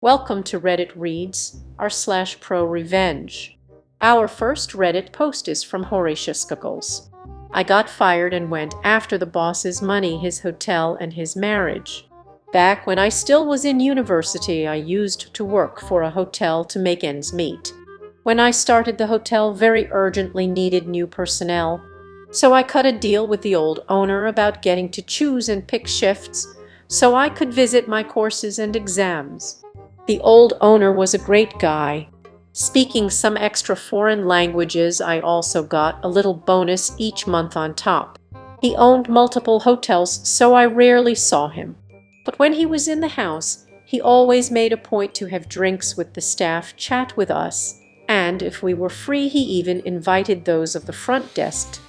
Welcome to Reddit Reads r/ProRevenge. Our first Reddit post is from Horatius Scuggles. I got fired and went after the boss's money, his hotel, and his marriage. Back when I still was in university, I used to work for a hotel to make ends meet. When I started, the hotel very urgently needed new personnel, so I cut a deal with the old owner about getting to choose and pick shifts so I could visit my courses and exams. The old owner was a great guy. Speaking some extra foreign languages, I also got a little bonus each month on top. He owned multiple hotels, so I rarely saw him. But when he was in the house, he always made a point to have drinks with the staff, chat with us, and if we were free, he even invited those of the front desk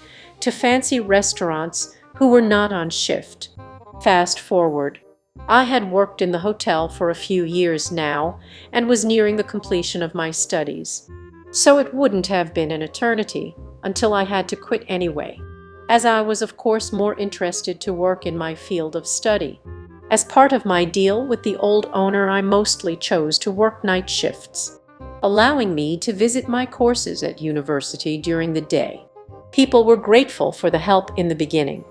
to fancy restaurants who were not on shift. Fast forward. I had worked in the hotel for a few years now and was nearing the completion of my studies. So it wouldn't have been an eternity until I had to quit anyway, as I was of course more interested to work in my field of study. As part of my deal with the old owner, I mostly chose to work night shifts, allowing me to visit my courses at university during the day. People were grateful for the help in the beginning.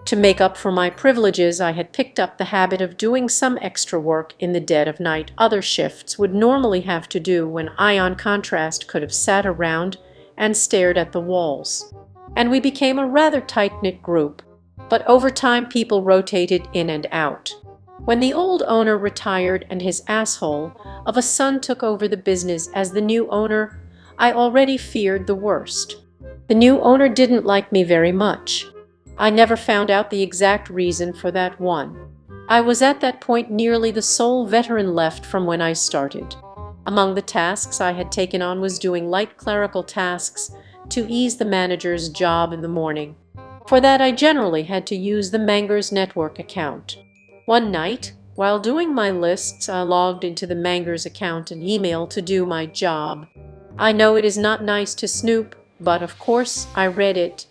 To make up for my privileges, I had picked up the habit of doing some extra work in the dead of night other shifts would normally have to do, when I, on contrast, could have sat around and stared at the walls. And we became a rather tight-knit group, but over time people rotated in and out. When the old owner retired and his asshole of a son took over the business as the new owner, I already feared the worst. The new owner didn't like me very much. I never found out the exact reason for that one. I was at that point nearly the sole veteran left from when I started. Among the tasks I had taken on was doing light clerical tasks to ease the manager's job in the morning. For that I generally had to use the Manger's network account. One night, while doing my lists, I logged into the Manger's account and email to do my job. I know it is not nice to snoop, but of course I read it.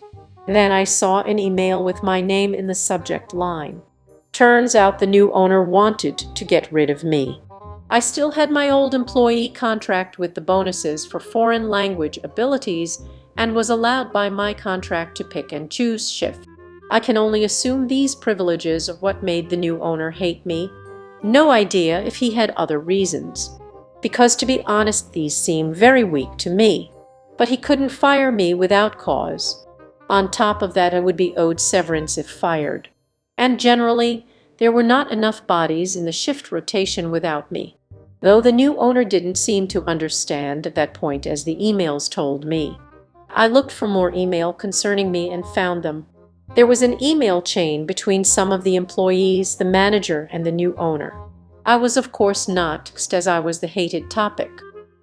Then I saw an email with my name in the subject line. Turns out the new owner wanted to get rid of me. I still had my old employee contract with the bonuses for foreign language abilities and was allowed by my contract to pick and choose shift. I can only assume these privileges are what made the new owner hate me. No idea if he had other reasons, because to be honest, these seem very weak to me. But he couldn't fire me without cause. On top of that, I would be owed severance if fired. And generally, there were not enough bodies in the shift rotation without me, though the new owner didn't seem to understand at that point, as the emails told me. I looked for more email concerning me and found them. There was an email chain between some of the employees, the manager, and the new owner. I was of course not, as I was the hated topic.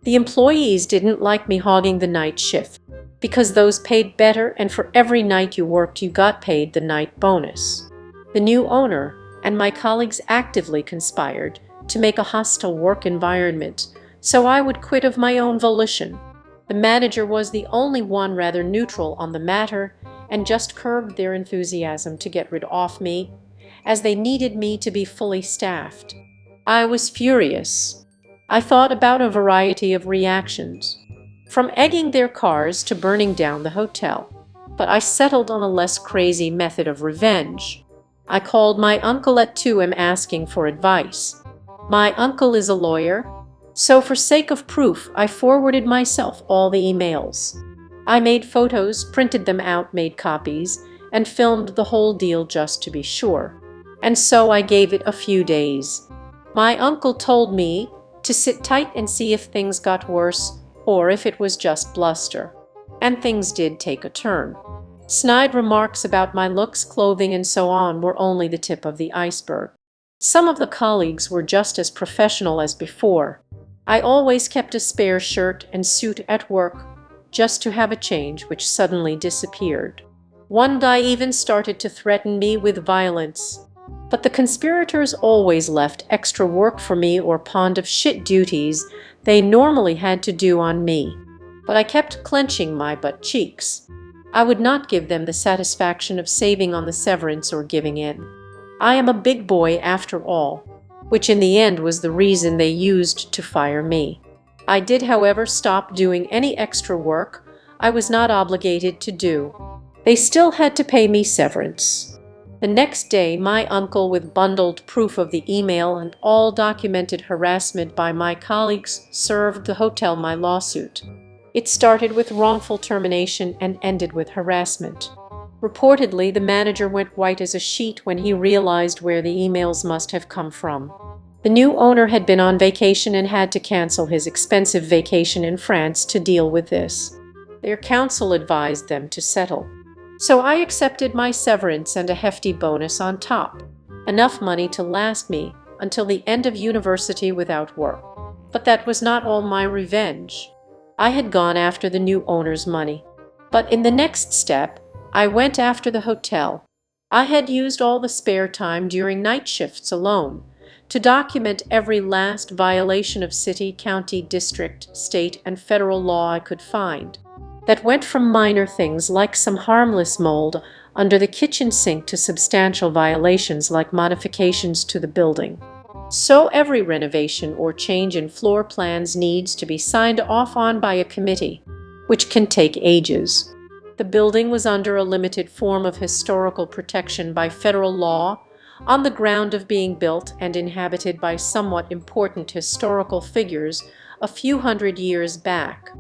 The employees didn't like me hogging the night shift, because those paid better, and for every night you worked you got paid the night bonus. The new owner and my colleagues actively conspired to make a hostile work environment, so I would quit of my own volition. The manager was the only one rather neutral on the matter and just curbed their enthusiasm to get rid of me, as they needed me to be fully staffed. I was furious. I thought about a variety of reactions, from egging their cars to burning down the hotel. But I settled on a less crazy method of revenge. I called my uncle at 2 a.m. asking for advice. My uncle is a lawyer, so for sake of proof, I forwarded myself all the emails. I made photos, printed them out, made copies, and filmed the whole deal just to be sure. And so I gave it a few days. My uncle told me to sit tight and see if things got worse, or if it was just bluster. And things did take a turn. Snide remarks about my looks, clothing, and so on were only the tip of the iceberg. Some of the colleagues were just as professional as before. I always kept a spare shirt and suit at work, just to have a change, which suddenly disappeared. One guy even started to threaten me with violence. But the conspirators always left extra work for me or pond of shit duties they normally had to do on me. But I kept clenching my butt cheeks. I would not give them the satisfaction of saving on the severance or giving in. I am a big boy after all. which in the end was the reason they used to fire me. I did, however, stop doing any extra work I was not obligated to do. They still had to pay me severance. The next day, my uncle, with bundled proof of the email and all documented harassment by my colleagues, served the hotel my lawsuit. It started with wrongful termination and ended with harassment. Reportedly, the manager went white as a sheet when he realized where the emails must have come from. The new owner had been on vacation and had to cancel his expensive vacation in France to deal with this. Their counsel advised them to settle. So I accepted my severance and a hefty bonus on top, enough money to last me until the end of university without work. But that was not all my revenge. I had gone after the new owner's money. But in the next step, I went after the hotel. I had used all the spare time during night shifts alone to document every last violation of city, county, district, state, and federal law I could find. That went from minor things like some harmless mold under the kitchen sink to substantial violations like modifications to the building. So every renovation or change in floor plans needs to be signed off on by a committee, which can take ages. The building was under a limited form of historical protection by federal law on the ground of being built and inhabited by somewhat important historical figures a few hundred years back.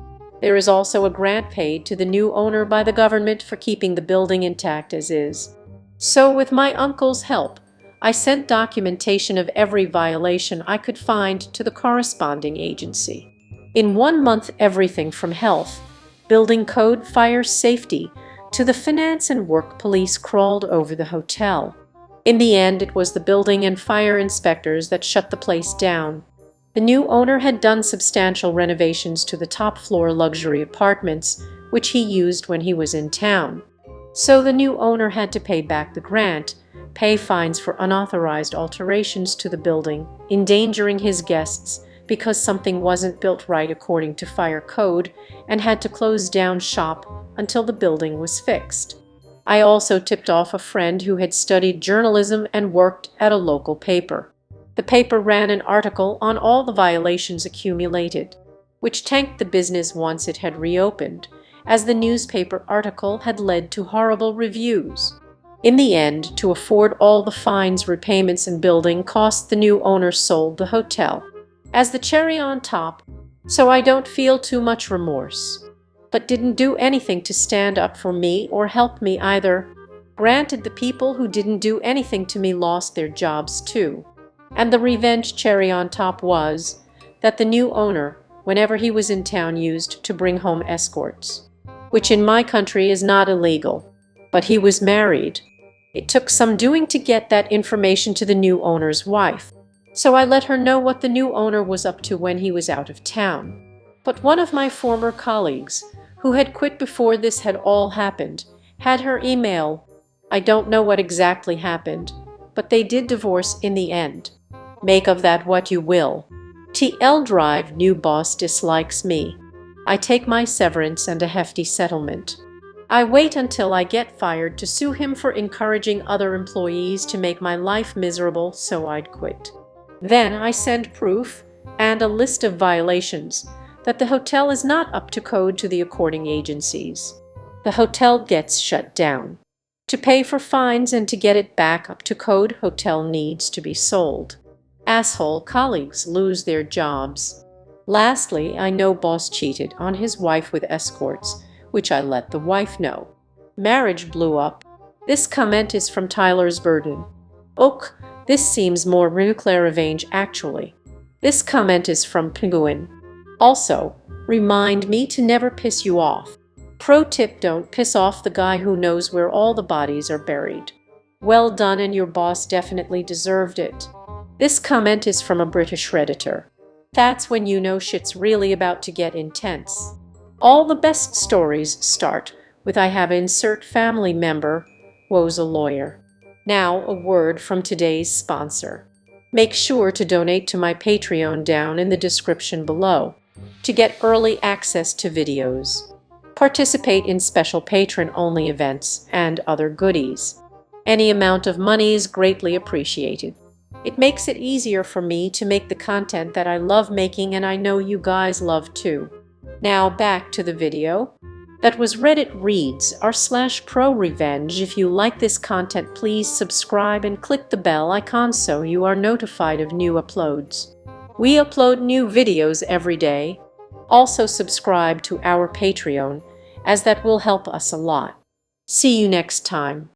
There is also a grant paid to the new owner by the government for keeping the building intact as is. So with my uncle's help, I sent documentation of every violation I could find to the corresponding agency. In 1 month, everything from health, building code, fire safety, to the finance and work police crawled over the hotel. In the end, it was the building and fire inspectors that shut the place down. The new owner had done substantial renovations to the top-floor luxury apartments, which he used when he was in town. So the new owner had to pay back the grant, pay fines for unauthorized alterations to the building, endangering his guests because something wasn't built right according to fire code, and had to close down shop until the building was fixed. I also tipped off a friend who had studied journalism and worked at a local paper. The paper ran an article on all the violations accumulated, which tanked the business once it had reopened, as the newspaper article had led to horrible reviews. In the end, to afford all the fines, repayments, and building costs, the new owner sold the hotel as the cherry on top, so I don't feel too much remorse. But didn't do anything to stand up for me or help me either. Granted, the people who didn't do anything to me lost their jobs too. And the revenge cherry on top was that the new owner, whenever he was in town, used to bring home escorts, which in my country is not illegal. But he was married. It took some doing to get that information to the new owner's wife, so I let her know what the new owner was up to when he was out of town. But one of my former colleagues, who had quit before this had all happened, had her email. I don't know what exactly happened, but they did divorce in the end. Make of that what you will. TL Drive, new boss dislikes me. I take my severance and a hefty settlement. I wait until I get fired to sue him for encouraging other employees to make my life miserable, so I'd quit. Then I send proof and a list of violations that the hotel is not up to code to the according agencies. The hotel gets shut down. To pay for fines and to get it back up to code, hotel needs to be sold. Asshole colleagues lose their jobs. Lastly, I know boss cheated on his wife with escorts, which I let the wife know. Marriage blew up. This comment is from Tyler's Burden. Ok, this seems more ProRevenge actually. This comment is from Penguin. Also, remind me to never piss you off. Pro tip: don't piss off the guy who knows where all the bodies are buried. Well done, and your boss definitely deserved it. This comment is from a British Redditor. That's when you know shit's really about to get intense. All the best stories start with "I have insert family member was a lawyer." Now, a word from today's sponsor. Make sure to donate to my Patreon down in the description below to get early access to videos, participate in special patron-only events, and other goodies. Any amount of money is greatly appreciated. It makes it easier for me to make the content that I love making, and I know you guys love too. Now back to the video. That was Reddit Reads r/ProRevenge. If you like this content, please subscribe and click the bell icon so you are notified of new uploads. We upload new videos every day. Also subscribe to our Patreon, as that will help us a lot. See you next time.